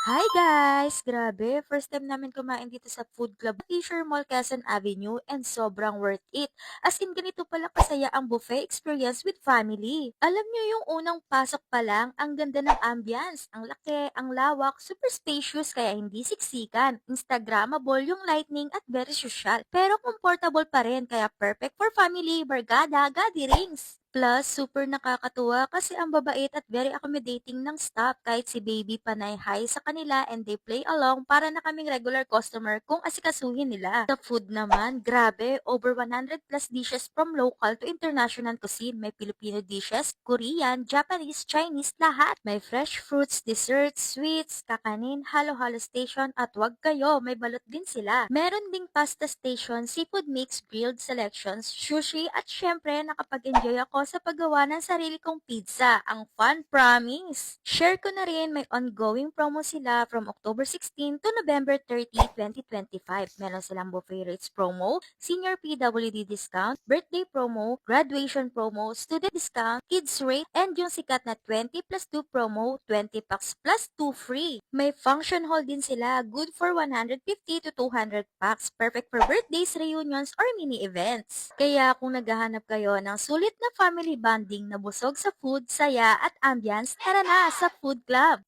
Hi guys! Grabe, first time namin kumain dito sa Food Club Fisher Mall, Quezon Avenue and sobrang worth it. As in, ganito pala kasaya ang buffet experience with family. Alam nyo yung unang pasok pa lang, ang ganda ng ambience, ang laki, ang lawak, super spacious kaya hindi siksikan, instagrammable yung lighting at very social. Pero comfortable pa rin kaya perfect for family, barkada, gatherings. Plus, super nakakatuwa kasi ang babait at very accommodating ng staff kahit si baby panay hi sa kanila and they play along para na kaming regular customer kung asikasuhin nila. Sa food naman, grabe, over 100 plus dishes from local to international cuisine. May Filipino dishes, Korean, Japanese, Chinese, lahat. May fresh fruits, desserts, sweets, kakanin, halo-halo station at wag kayo, may balot din sila. Meron ding pasta station, seafood mix, grilled selections, sushi at syempre nakapag-enjoy ako sa paggawa ng sarili kong pizza. Ang fun, promise! Share ko na rin, may ongoing promo sila from October 16 to November 30, 2025. Meron silang buffet rates promo, senior PWD discount, birthday promo, graduation promo, student discount, kids rate, and yung sikat na 20 plus 2 promo, 20 packs plus 2 free. May function hall din sila, good for 150 to 200 packs, perfect for birthdays, reunions, or mini events. Kaya kung naghahanap kayo ng sulit na family bonding na busog sa food, saya at ambience, tara na sa Food Club!